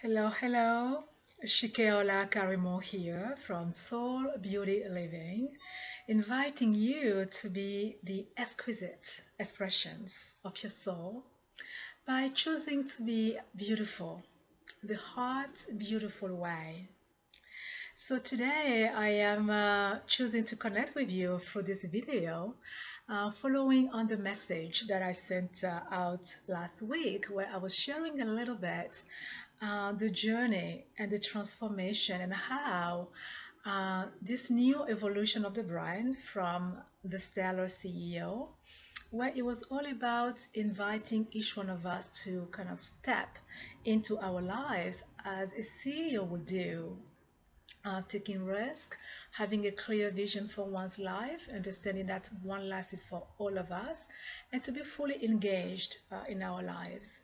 Hello, hello. Shikeola Karimo here from Soul Beauty Living, inviting you to be the exquisite expressions of your soul by choosing to be beautiful, the heart beautiful way. So today I am choosing to connect with you through this video, following on the message that I sent out last week, where I was sharing a little bit the journey and the transformation and how this new evolution of the brand from the Stellar CEO, where it was all about inviting each one of us to kind of step into our lives as a CEO would do, taking risk, having a clear vision for one's life, understanding that one life is for all of us, and to be fully engaged in our lives.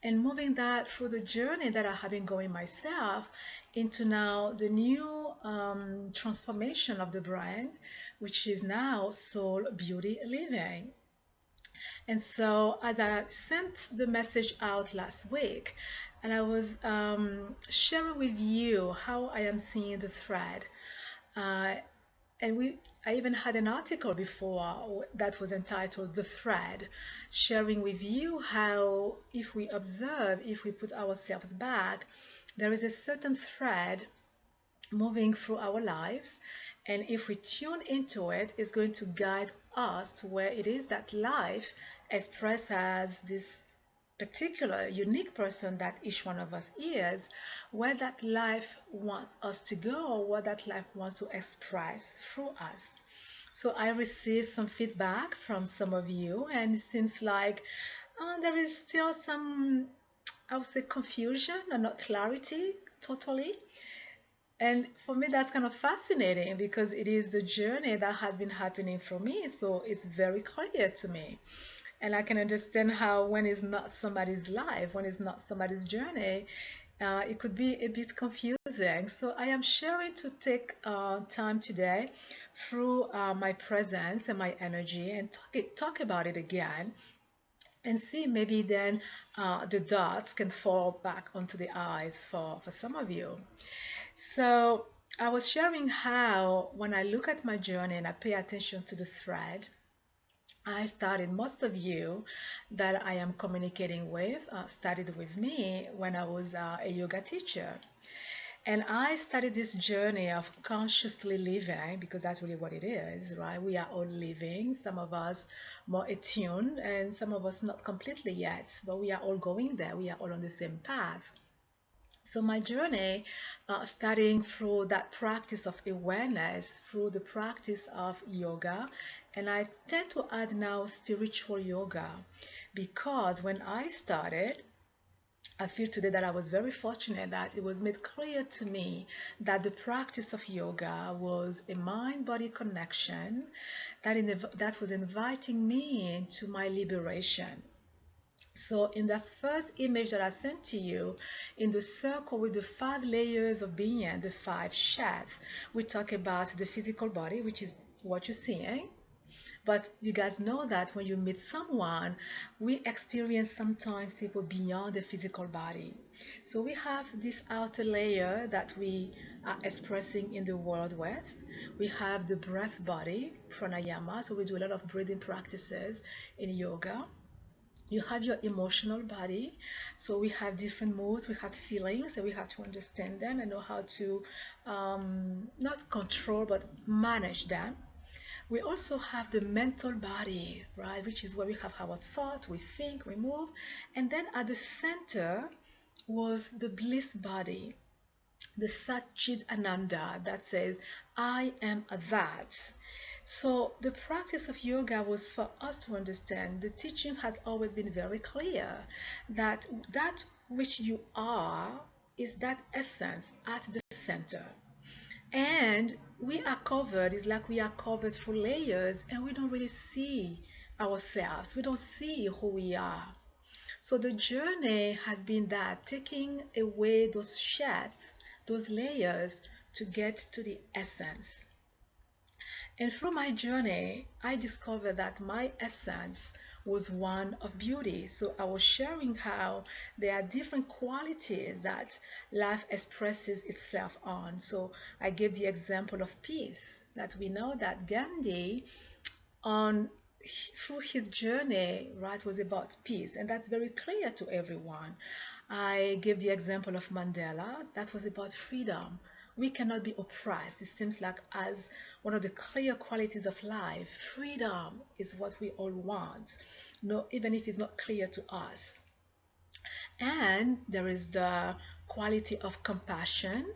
And moving that through the journey that I have been going myself into now the new transformation of the brand, which is now Soul Beauty Living. And so, as I sent the message out last week, and I was sharing with you how I am seeing the thread, uh, and I even had an article before that was entitled "The Thread," sharing with you how, if we observe, if we put ourselves back, there is a certain thread moving through our lives. And if we tune into it, it's going to guide us to where it is that life expressed as this particular unique person that each one of us is, where that life wants us to go, what that life wants to express through us. So I received some feedback from some of you, and it seems like there is still some, I would say, confusion or not clarity totally. And for me, that's kind of fascinating because it is the journey that has been happening for me. So it's very clear to me. And I can understand how when it's not somebody's life, when it's not somebody's journey, it could be a bit confusing. So I am sharing to take time today through my presence and my energy and talk about it again and see maybe then the dots can fall back onto the eyes for some of you. So I was sharing how when I look at my journey and I pay attention to the thread, I started, most of you that I am communicating with started with me when I was a yoga teacher. And I started this journey of consciously living because that's really what it is, right? We are all living, some of us more attuned and some of us not completely yet, but we are all going there. We are all on the same path. So my journey, starting through that practice of awareness, through the practice of yoga, and I tend to add now spiritual yoga because when I started, I feel today that I was very fortunate that it was made clear to me that the practice of yoga was a mind-body connection that was inviting me into my liberation. So in that first image that I sent to you, in the circle with the 5 layers of being, the 5 shades, we talk about the physical body, which is what you're seeing. But you guys know that when you meet someone, we experience sometimes people beyond the physical body. So we have this outer layer that we are expressing in the world with. We have the breath body, pranayama. So we do a lot of breathing practices in yoga. You have your emotional body. So we have different moods, we have feelings, and we have to understand them and know how to not control but manage them. We also have the mental body, right, which is where we have our thoughts, we think, we move. And then at the center was the bliss body, the Satchid Ananda that says, I am a that. So the practice of yoga was for us to understand. The teaching has always been very clear that that which you are is that essence at the center. And we are covered, it's like we are covered through layers and we don't really see ourselves. We don't see who we are. So the journey has been that taking away those shades, those layers to get to the essence. And through my journey, I discovered that my essence was one of beauty. So I was sharing how there are different qualities that life expresses itself on. So I gave the example of peace, that we know that Gandhi, on through his journey, right, was about peace, and that's very clear to everyone. I gave the example of Mandela, that was about freedom. We cannot be oppressed. It seems like as one of the clear qualities of life, freedom is what we all want, no, even if it's not clear to us. And there is the quality of compassion,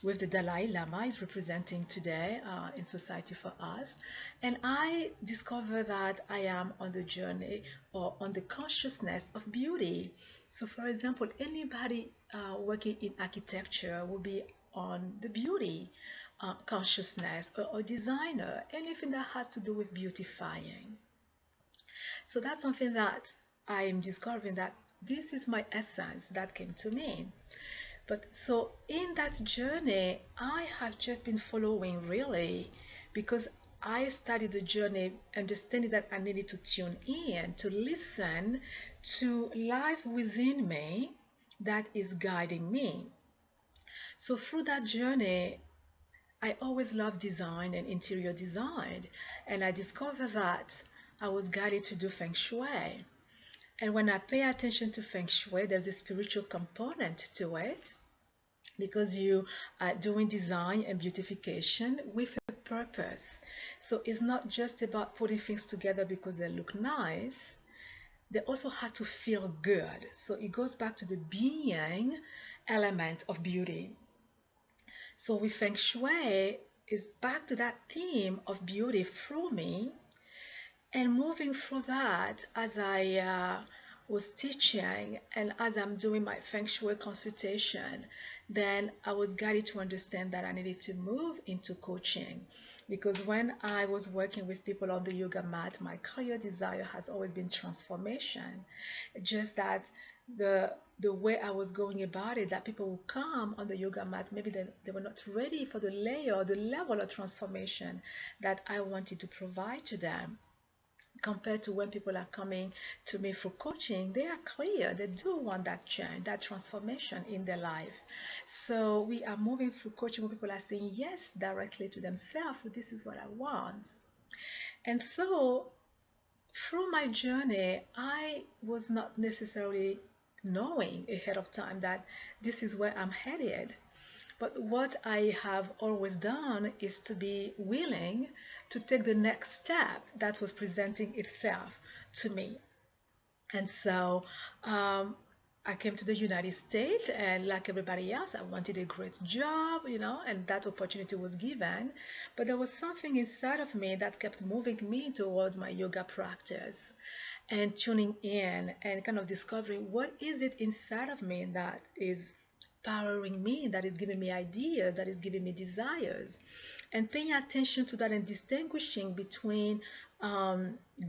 with the Dalai Lama is representing today in society for us. And I discover that I am on the journey or on the consciousness of beauty. So for example, anybody working in architecture will be on the beauty consciousness, or designer, anything that has to do with beautifying. So that's something that I am discovering, that this is my essence that came to me. But so in that journey, I have just been following really, because I started the journey understanding that I needed to tune in, to listen to life within me that is guiding me. So through that journey, I always loved design and interior design, and I discovered that I was guided to do Feng Shui. And when I pay attention to Feng Shui, there's a spiritual component to it, because you are doing design and beautification with a purpose. So it's not just about putting things together because they look nice. They also have to feel good. So it goes back to the being element of beauty. So with Feng Shui, is back to that theme of beauty through me, and moving through that as I was teaching and as I'm doing my Feng Shui consultation, then I was guided to understand that I needed to move into coaching. Because when I was working with people on the yoga mat, my clear desire has always been transformation. Just that the way I was going about it, that people would come on the yoga mat, maybe they were not ready for the layer or the level of transformation that I wanted to provide to them. Compared to when people are coming to me for coaching, they are clear, they do want that change, that transformation in their life. So we are moving through coaching where people are saying yes directly to themselves, this is what I want. And so through my journey, I was not necessarily knowing ahead of time that this is where I'm headed. But what I have always done is to be willing to take the next step that was presenting itself to me. And so I came to the United States, and like everybody else, I wanted a great job, and that opportunity was given. But there was something inside of me that kept moving me towards my yoga practice and tuning in and kind of discovering what is it inside of me that is powering me, that is giving me ideas, that is giving me desires, and paying attention to that and distinguishing between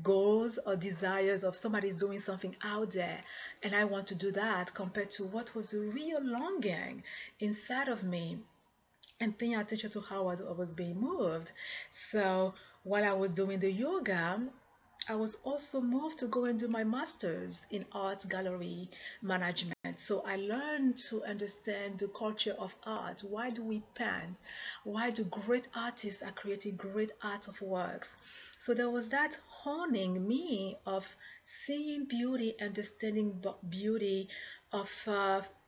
goals or desires of somebody's doing something out there and I want to do that, compared to what was a real longing inside of me, and paying attention to how I was being moved. So while I was doing the yoga, I was also moved to go and do my master's in art gallery management. So I learned to understand the culture of art. Why do we paint? Why do great artists are creating great art of works? So there was that honing me of seeing beauty, understanding beauty, of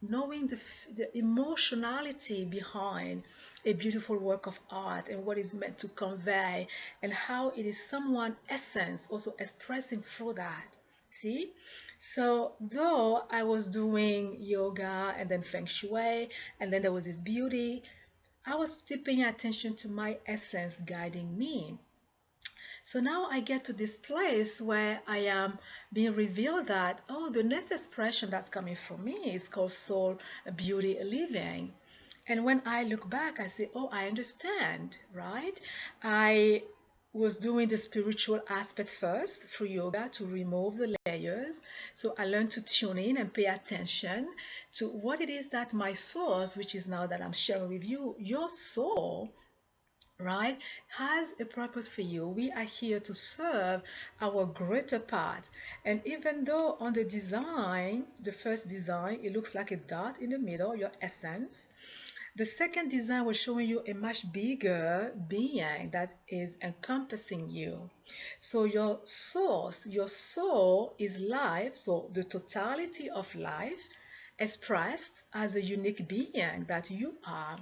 knowing the emotionality behind a beautiful work of art and what it's meant to convey, and how it is someone's essence also expressing through that. See? So though I was doing yoga and then Feng Shui, and then there was this beauty, I was still paying attention to my essence guiding me. So now I get to this place where I am being revealed that, oh, the next expression that's coming from me is called soul beauty living. And when I look back, I say, oh, I understand, right? I was doing the spiritual aspect first through yoga to remove the layers. So I learned to tune in and pay attention to what it is that my source, which is now that I'm sharing with you, your soul right, has a purpose for you. We are here to serve our greater part. And even though on the design, the first design, it looks like a dot in the middle, your essence, the second design was showing you a much bigger being that is encompassing you. So your soul is life, so the totality of life expressed as a unique being that you are.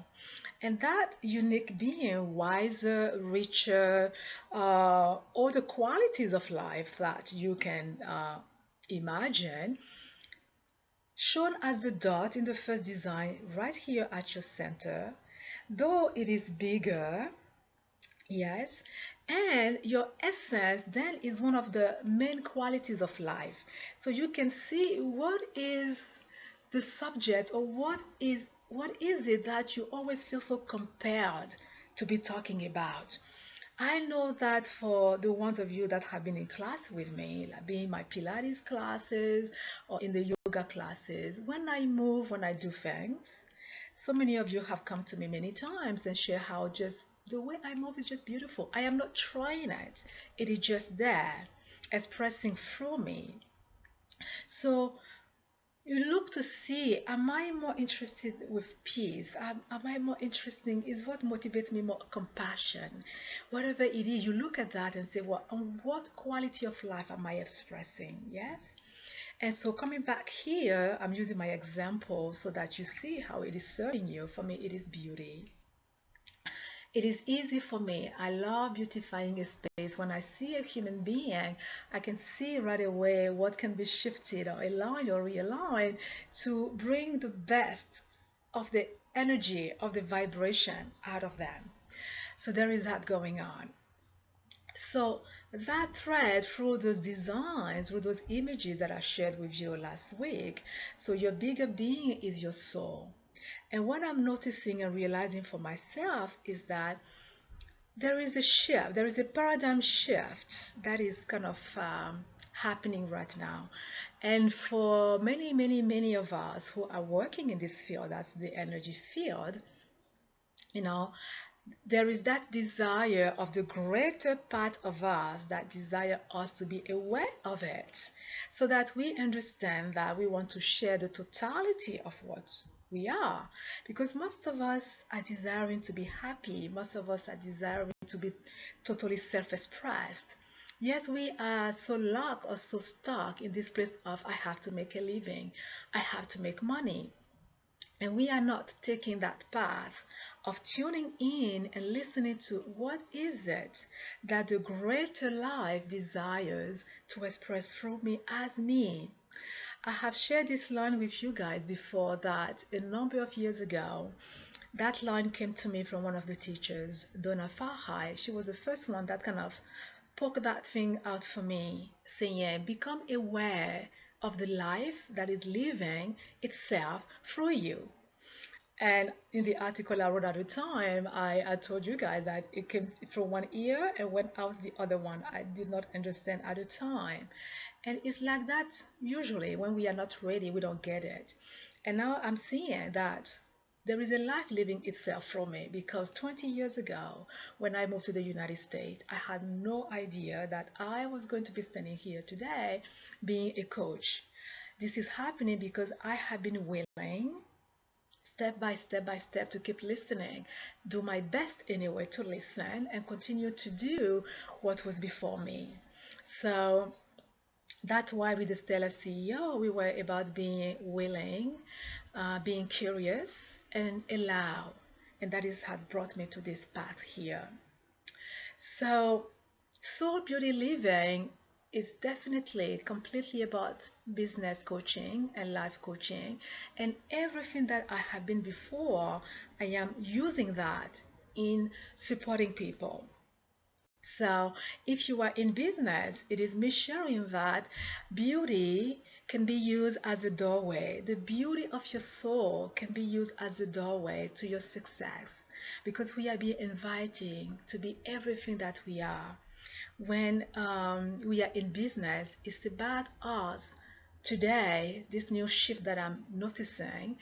And that unique being, wiser, richer, all the qualities of life that you can imagine, shown as a dot in the first design right here at your center, though it is bigger, yes, and your essence then is one of the main qualities of life. So you can see what is the subject, or what is it that you always feel so compelled to be talking about. I know that for the ones of you that have been in class with me, like being my Pilates classes or in the yoga classes, when I move, when I do things, so many of you have come to me many times and share how just the way I move is just beautiful. I am not trying it. It is just there, expressing through me. So you look to see, am I more interested with peace? Am I more interesting? Is what motivates me more compassion? Whatever it is, you look at that and say, well, what quality of life am I expressing? Yes? And so coming back here, I'm using my example so that you see how it is serving you. For me, it is beauty. It is easy for me. I love beautifying a space. When I see a human being, I can see right away what can be shifted or aligned or realigned to bring the best of the energy, of the vibration out of them. So there is that going on. So that thread through those designs, through those images that I shared with you last week, so your bigger being is your soul. And what I'm noticing and realizing for myself is that there is a shift, there is a paradigm shift that is kind of happening right now. And for many, many, many of us who are working in this field, that's the energy field, you know, there is that desire of the greater part of us that desire us to be aware of it so that we understand that we want to share the totality of what we are, because most of us are desiring to be happy, most of us are desiring to be totally self-expressed. Yes, we are so locked or so stuck in this place of I have to make a living, I have to make money, and we are not taking that path of tuning in and listening to what is it that the greater life desires to express through me as me. I have shared this line with you guys before that a number of years ago. That line came to me from one of the teachers, Donna Farhai. She was the first one that kind of poked that thing out for me, saying, yeah, become aware of the life that is living itself through you. And in the article I wrote at the time, I told you guys that it came from one ear and went out the other one. I did not understand at the time. And it's like that usually when we are not ready, we don't get it. And now I'm seeing that there is a life living itself from me, because 20 years ago, when I moved to the United States, I had no idea that I was going to be standing here today being a coach. This is happening because I have been willing step by step to keep listening, do my best anyway to listen and continue to do what was before me. So that's why with the Stellar CEO, we were about being willing, being curious, and allow. And that is has brought me to this path here. So, Soul Beauty Living is definitely completely about business coaching and life coaching, and everything that I have been before, I am using that in supporting people. So, if you are in business, it is me sharing that beauty can be used as a doorway. The beauty of your soul can be used as a doorway to your success, because we are being inviting to be everything that we are. When we are in business, it's about us today, this new shift that I'm noticing.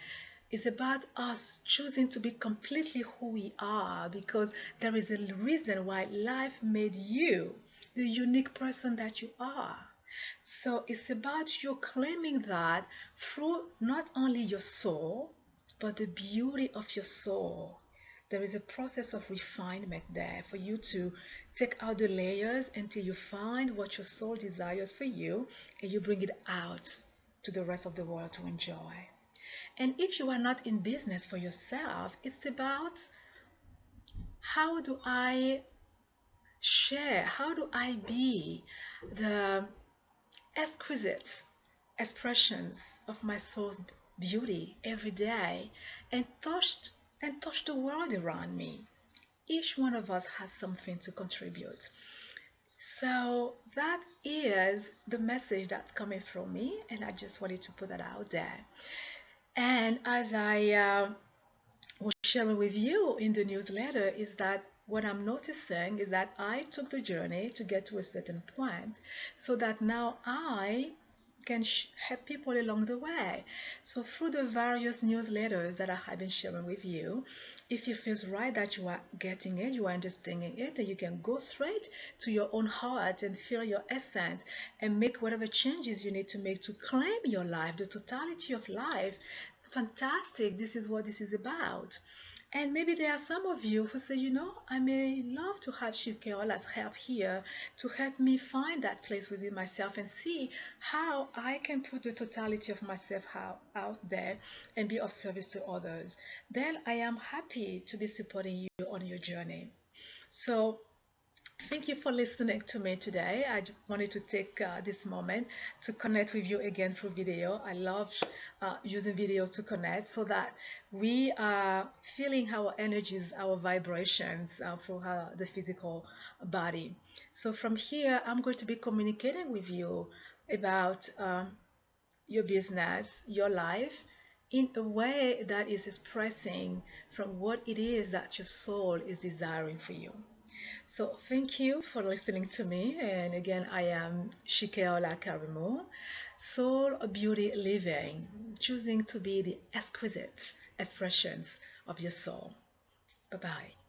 It's about us choosing to be completely who we are, because there is a reason why life made you the unique person that you are. So it's about you claiming that through not only your soul, but the beauty of your soul. There is a process of refinement there for you to take out the layers until you find what your soul desires for you, and you bring it out to the rest of the world to enjoy. And if you are not in business for yourself, it's about how do I share, how do I be the exquisite expressions of my soul's beauty every day, and touch the world around me. Each one of us has something to contribute. So that is the message that's coming from me, and I just wanted to put that out there. And as I was sharing with you in the newsletter, is that what I'm noticing is that I took the journey to get to a certain point, so that now I can help people along the way. So through the various newsletters that I have been sharing with you, if it feels right that you are getting it, you are understanding it, then you can go straight to your own heart and feel your essence and make whatever changes you need to make to claim your life, the totality of life. Fantastic, this is what this is about. And maybe there are some of you who say, I may love to have Shikeola's help here to help me find that place within myself and see how I can put the totality of myself out there and be of service to others. Then I am happy to be supporting you on your journey. So thank you for listening to me today. I just wanted to take this moment to connect with you again through video. I love using video to connect, so that we are feeling our energies, our vibrations through the physical body. So from here, I'm going to be communicating with you about your business, your life, in a way that is expressing from what it is that your soul is desiring for you. So thank you for listening to me. And again, I am Shikeola Karimu, Soul Beauty Living, choosing to be the exquisite expressions of your soul. Bye-bye.